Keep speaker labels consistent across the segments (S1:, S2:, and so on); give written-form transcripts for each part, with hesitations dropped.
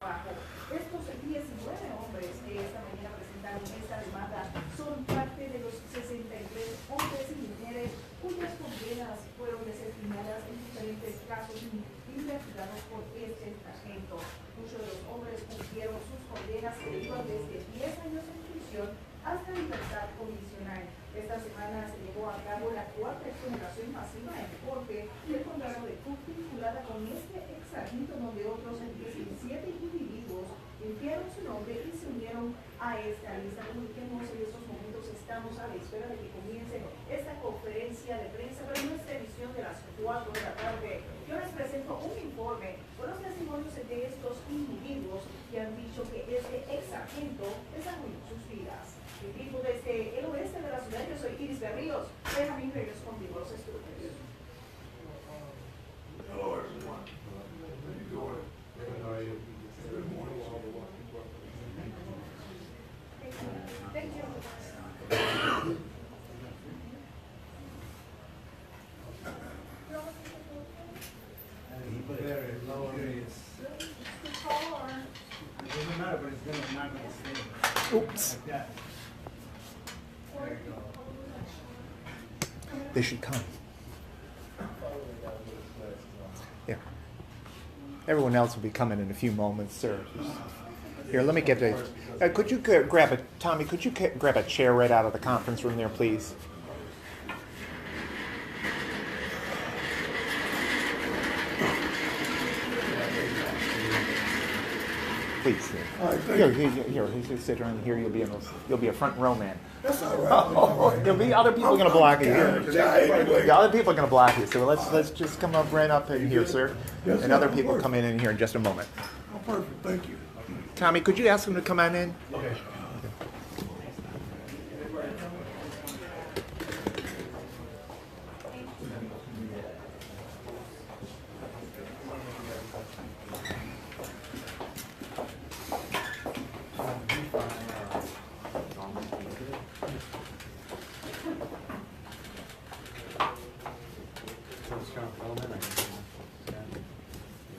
S1: trabajo. Estos 19 hombres que esta mañana presentaron esta demanda son parte de los 63 hombres y mujeres cuyas condenas fueron desestimadas en diferentes casos investigados por este sargento. Muchos de los hombres cumplieron sus condenas que iban desde 10 años en prisión hasta libertad condicional. Esta semana se llevó a cabo la cuarta exoneración masiva en corte del condado de Cook vinculada con este ex sargento, donde otros 17 individuos limpiaron su nombre y se unieron a esta lista. Comuniquemos, en estos momentos estamos a la espera de que comience esta conferencia de prensa, pero en esta edición de las 4 de la tarde yo les presento un informe con los testimonios de estos individuos que han dicho que este ex sargento les arruinó sus vidas. El equipo desde el oeste de la ciudad, yo soy Iris Berríos. Déjame regreso contigo los estudios.
S2: Hello everyone. How you doing? Good morning.
S1: Thank you.
S3: Doesn't matter, but it's not gonna stay.
S4: Oops.
S3: Like that. There you go.
S4: They should come. Yeah. Everyone else will be coming in a few moments, sir. Here, let me get a. Could you grab a Tommy? Could you grab a chair right out of the conference room there, please? Please. Here. Sit around here. You'll be a front row man.
S2: That's all right.
S4: There'll be other people going to block you.
S2: Anyway.
S4: The other people are going to block you. So let's just come up right up in here, sir.
S2: Yes,
S4: And other
S2: sir.
S4: people come in here in just a moment.
S2: Oh, perfect. Thank you.
S4: Tommy, could you ask them to come on in?
S3: Okay.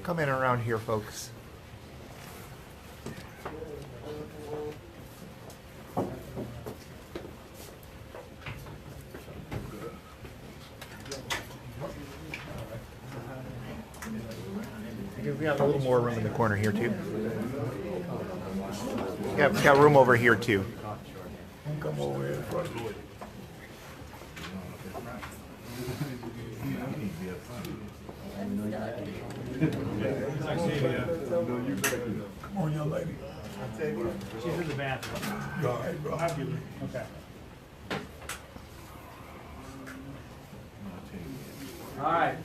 S4: Come in around here, folks. We got a little more room in the corner here too. Yeah, we got room over here too.
S2: Come over here in front of me. Come on, young lady.
S3: She's in the bathroom.
S2: You all right, bro?
S3: Okay.
S5: All right.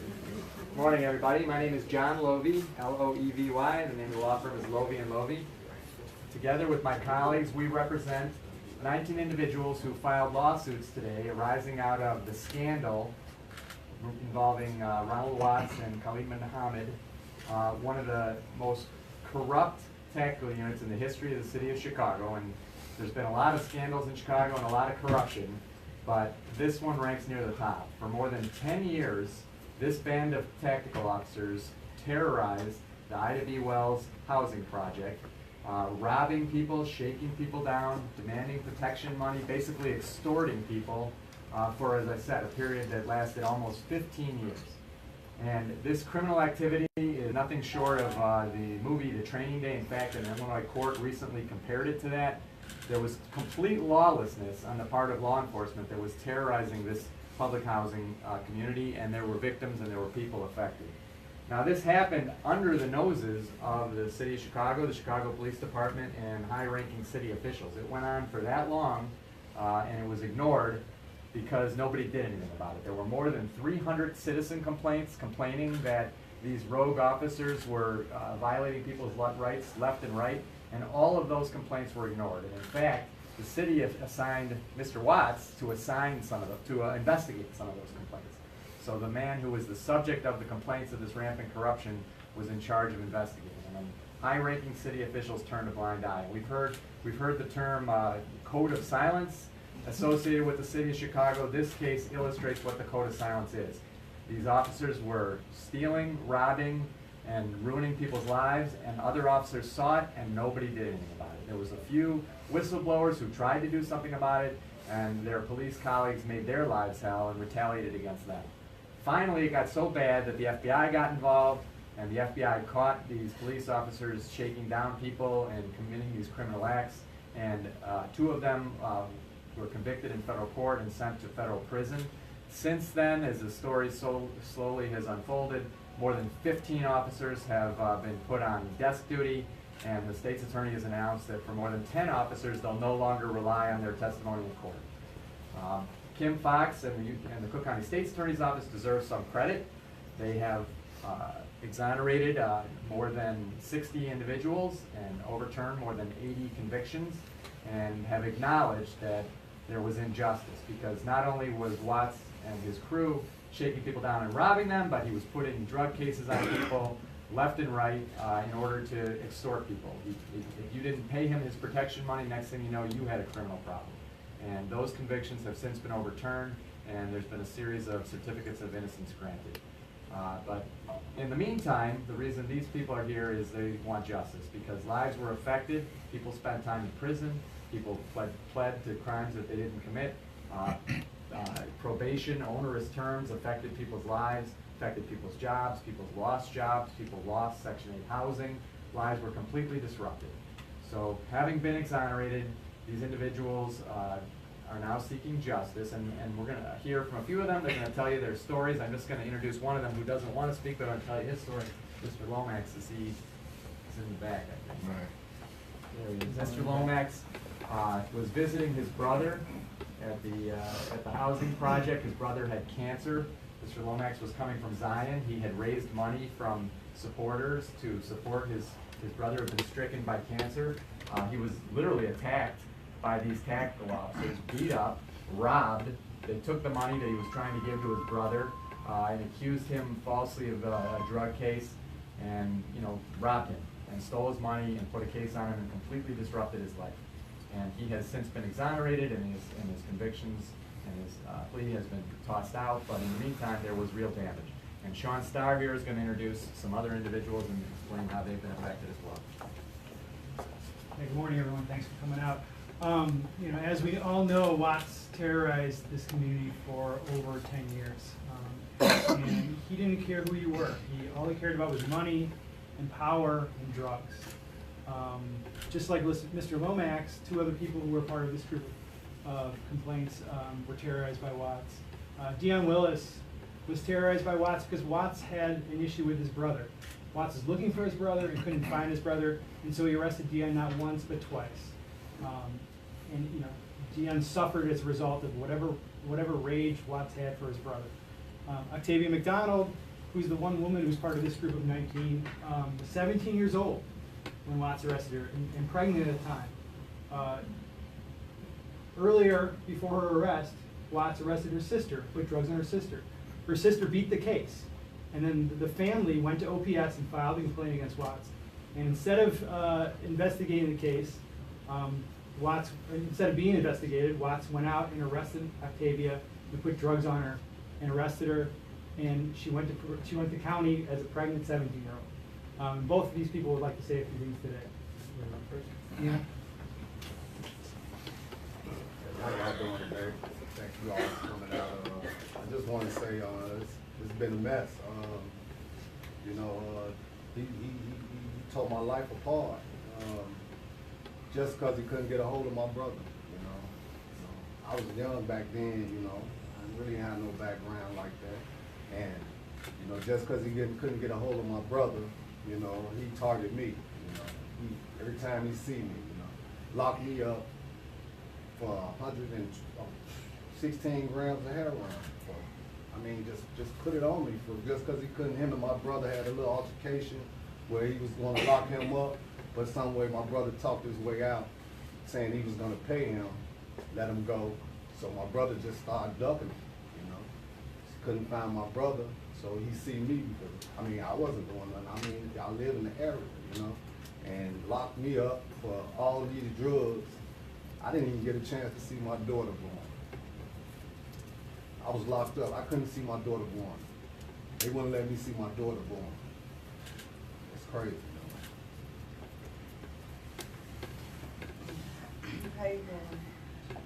S5: Good morning, everybody. My name is John Lovey, L-O-E-V-Y. The name of the law firm is Lovey & Lovey. Together with my colleagues, we represent 19 individuals who filed lawsuits today arising out of the scandal involving Ronald Watts and Khalid Muhammad, one of the most corrupt tactical units in the history of the city of Chicago. And there's been a lot of scandals in Chicago and a lot of corruption, but this one ranks near the top. For more than 10 years, this band of tactical officers terrorized the Ida B. Wells housing project, robbing people, shaking people down, demanding protection money, basically extorting people for, as I said, a period that lasted almost 15 years. And this criminal activity is nothing short of the movie The Training Day. In fact, an Illinois court recently compared it to that. There was complete lawlessness on the part of law enforcement that was terrorizing this public housing community, and there were victims and there were people affected. Now, this happened under the noses of the city of Chicago, the Chicago Police Department, and high-ranking city officials. It went on for that long, and it was ignored because nobody did anything about it. There were more than 300 citizen complaints complaining that these rogue officers were violating people's rights left and right, and all of those complaints were ignored. And in fact, the city assigned Mr. Watts to investigate some of those complaints. So the man who was the subject of the complaints of this rampant corruption was in charge of investigating them. And high-ranking city officials turned a blind eye. We've heard the term code of silence associated with the city of Chicago. This case illustrates what the code of silence is. These officers were stealing, robbing, and ruining people's lives, and other officers saw it and nobody did anything about it. There was a few whistleblowers who tried to do something about it, and their police colleagues made their lives hell and retaliated against them. Finally, it got so bad that the FBI got involved, and the FBI caught these police officers shaking down people and committing these criminal acts, and 2 of them were convicted in federal court and sent to federal prison. Since then, as the story slowly has unfolded, more than 15 officers have been put on desk duty, and the state's attorney has announced that for more than 10 officers, they'll no longer rely on their testimony in court. Kim Fox and the Cook County State's Attorney's Office deserve some credit. They have exonerated more than 60 individuals and overturned more than 80 convictions, and have acknowledged that there was injustice, because not only was Watts and his crew shaking people down and robbing them, but he was putting drug cases on people left and right in order to extort people. If you didn't pay him his protection money, next thing you know, you had a criminal problem. And those convictions have since been overturned, and there's been a series of certificates of innocence granted. But in the meantime, the reason these people are here is they want justice, because lives were affected, people spent time in prison, people pled to crimes that they didn't commit. Probation, onerous terms affected people's lives, affected people's jobs, people lost Section 8 housing, lives were completely disrupted. So having been exonerated, these individuals are now seeking justice, and we're going to hear from a few of them. They're going to tell you their stories. I'm just going to introduce one of them who doesn't want to speak, but I'll tell you his story. Mr. Lomax is in the back, I think.
S2: Right.
S5: There he is. Mr. Lomax was visiting his brother at the housing project. His brother had cancer. Mr. Lomax was coming from Zion. He had raised money from supporters to support his brother who had been stricken by cancer. He was literally attacked by these tactical officers, beat up, robbed. They took the money that he was trying to give to his brother and accused him falsely of a drug case, and robbed him and stole his money and put a case on him and completely disrupted his life. And he has since been exonerated, and his convictions and his plea has been tossed out, but in the meantime there was real damage. And Sean Starr here is going to introduce some other individuals and explain how they've been affected as well.
S3: Hey, good morning, everyone. Thanks for coming out. As we all know, Watts terrorized this community for over 10 years. And he didn't care who you were. All he cared about was money and power and drugs. Just like Mr. Lomax, 2 other people who were part of this group of complaints were terrorized by Watts. Dion Willis was terrorized by Watts because Watts had an issue with his brother. Watts was looking for his brother and couldn't find his brother, and so he arrested Dion not once but twice. Dion suffered as a result of whatever rage Watts had for his brother. Octavia McDonald, who's the one woman who's part of this group of 19, was 17 years old when Watts arrested her, and pregnant at the time. Earlier, before her arrest, Watts arrested her sister, put drugs on her sister. Her sister beat the case, and then the family went to OPS and filed a complaint against Watts. And instead of investigating the case, instead of being investigated, Watts went out and arrested Octavia and put drugs on her and arrested her, and she went to county as a pregnant 17-year-old. Both of these people would like to say a few things today. Yeah.
S2: How y'all doing today? Thank you all for coming out. I just want to say it's been a mess. He tore my life apart just because he couldn't get a hold of my brother. I was young back then. I really had no background like that, and just because he couldn't get a hold of my brother, he targeted me. Every time he see me, locked me up for 116 grams of heroin. Just put it on me just because he couldn't handle my brother. Had a little altercation where he was going to lock him up, but some way my brother talked his way out, saying he was going to pay him, let him go. So my brother just started ducking me. Couldn't find my brother, so he see me because I wasn't doing nothing. I live in the area, and locked me up for all these drugs. I didn't even get a chance to see my daughter born. I was locked up. I couldn't see my daughter born. They wouldn't let me see my daughter born. crazy.
S6: Hey,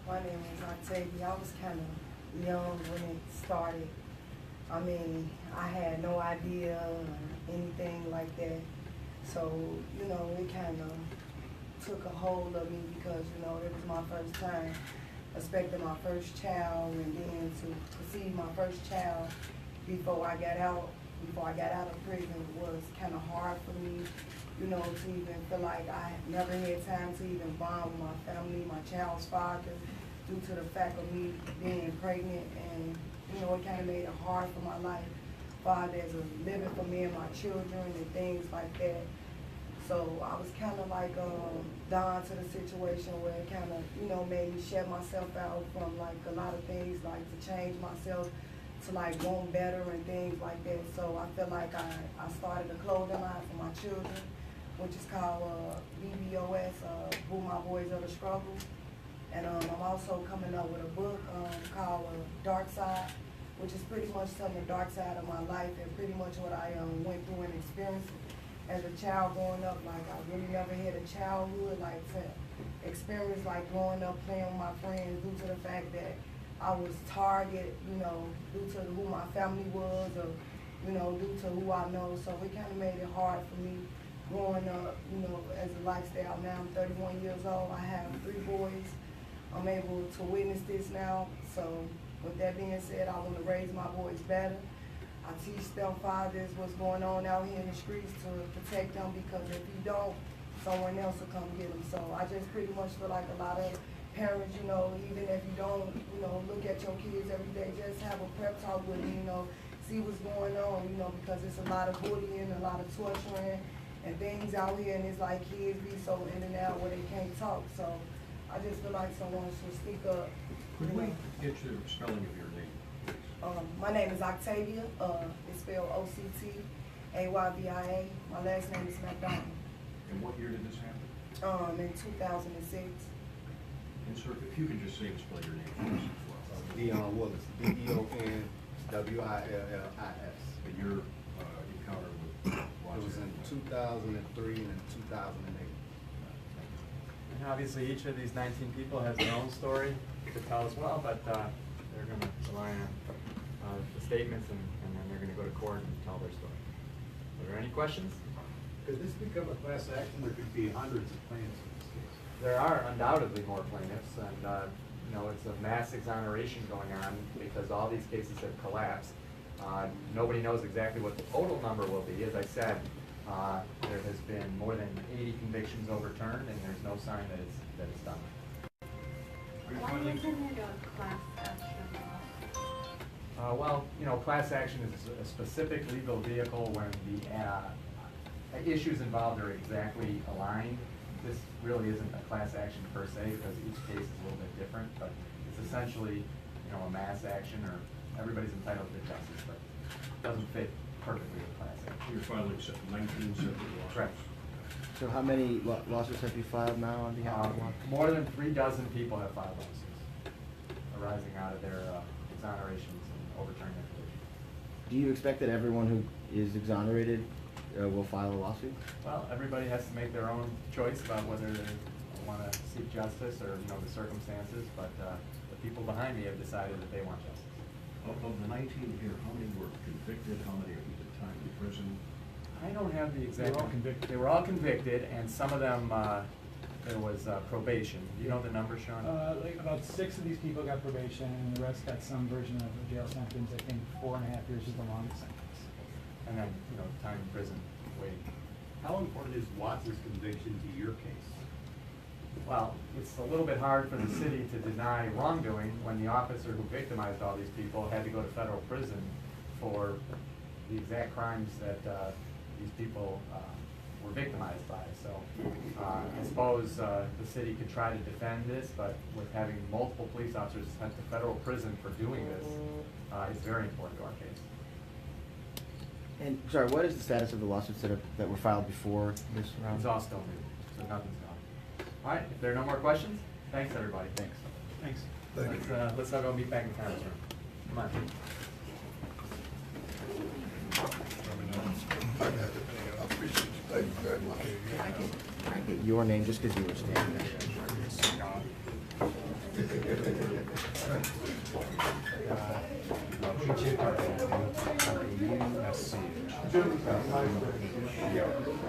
S6: my name is Octavia. I was kind of young when it started. I mean, I had no idea or anything like that. So, you know, it kind of took a hold of me because, you know, it was my first time expecting my first child, and then to conceive my first child before I got out of prison was kind of hard for me, you know, to even feel like I never had time to even bond with my family, my child's father, due to the fact of me being pregnant. And, you know, it kind of made it hard for my life, as a living for me and my children and things like that. So I was kind of like down to the situation where it kind of, you know, made me shut myself out from like a lot of things, like to change myself to like want better and things like that. So I feel like I started a clothing line for my children, which is called BBOS, Boo My Boys of the Struggle. And I'm also coming up with a book called Dark Side, which is pretty much telling the dark side of my life and pretty much what I went through and experienced as a child growing up. Like, I really never had a childhood, like, to experience, like, growing up playing with my friends due to the fact that I was targeted, you know, due to who my family was or, you know, due to who I know. So it kind of made it hard for me growing up, you know, as a lifestyle. Now I'm 31 years old. I have 3 boys. I'm able to witness this now. So with that being said, I want to raise my boys better. I teach them fathers what's going on out here in the streets to protect them, because if you don't, someone else will come get them. So I just pretty much feel like a lot of parents, you know, even if you don't, you know, look at your kids every day, just have a prep talk with them, you know, see what's going on, you know, because it's a lot of bullying, a lot of torturing and things out here, and it's like kids be so in and out where they can't talk. So I just feel like someone should speak up.
S7: Could we get your spelling of your name, please?
S6: My name is Octavia. It's spelled Octavia. My last name is McDonald.
S7: And what year did this happen?
S6: In 2006.
S7: And sir, if you could just say and spell your name for us as well.
S2: Deon Willis, DeonWillis.
S7: And your encounter with Watts.
S2: It was in 2003 and in 2008.
S5: And obviously, each of these 19 people has their own story to tell as well, but they're going to rely on the statements, and then they're going to go to court and tell their story. Are there any questions?
S8: Could this become a class action? There could be hundreds of plaintiffs in this case.
S5: There are undoubtedly more plaintiffs, and you know, it's a mass exoneration going on because all these cases have collapsed. Nobody knows exactly what the total number will be. As I said, there has been more than 80 convictions overturned, and there's no sign that it's done.
S9: Why isn't it a class action law?
S5: Well, you know, class action is a specific legal vehicle when the issues involved are exactly aligned. This really isn't a class action per se, because each case is a little bit different, but it's essentially, you know, a mass action, or everybody's entitled to justice, but it doesn't fit perfectly with class action.
S7: You're filing 19 separate lawsuits.
S5: Correct.
S10: So how many lawsuits have you filed now on behalf of one?
S5: More than 3 dozen people have filed lawsuits arising out of their exonerations and overturning their convictions.
S10: Do you expect that everyone who is exonerated will file a lawsuit?
S5: Well, everybody has to make their own choice about whether they want to seek justice or, you know, the circumstances, but the people behind me have decided that they want justice.
S7: Of the 19 here, how many were convicted? How many are did time in prison?
S5: I don't have the exact.
S3: They were all convicted.
S5: They were all convicted, and some of them, there was probation. Do you know the number, Sean?
S3: Like about 6 of these people got probation, and the rest got some version of a jail sentence. I think 4.5 years is the longest sentence.
S5: And then, you know, time in prison waiting.
S8: How important is Watts' conviction to your case?
S5: Well, it's a little bit hard for the city to deny wrongdoing when the officer who victimized all these people had to go to federal prison for the exact crimes that these people were victimized by. So I suppose the city could try to defend this, but with having multiple police officers sent to federal prison for doing this is very important to our case.
S10: And sorry, what is the status of the lawsuits that were filed before this round?
S5: It's all still new, so nothing's gone. All right, if there are no more questions, thanks, everybody.
S10: Thanks.
S3: Thanks.
S5: Let's all go meet back in the conference room. Come on.
S11: I appreciate you.
S2: Thank you very much.
S10: Can I get your name just because you were standing there?
S2: Jimmy, nice to see you.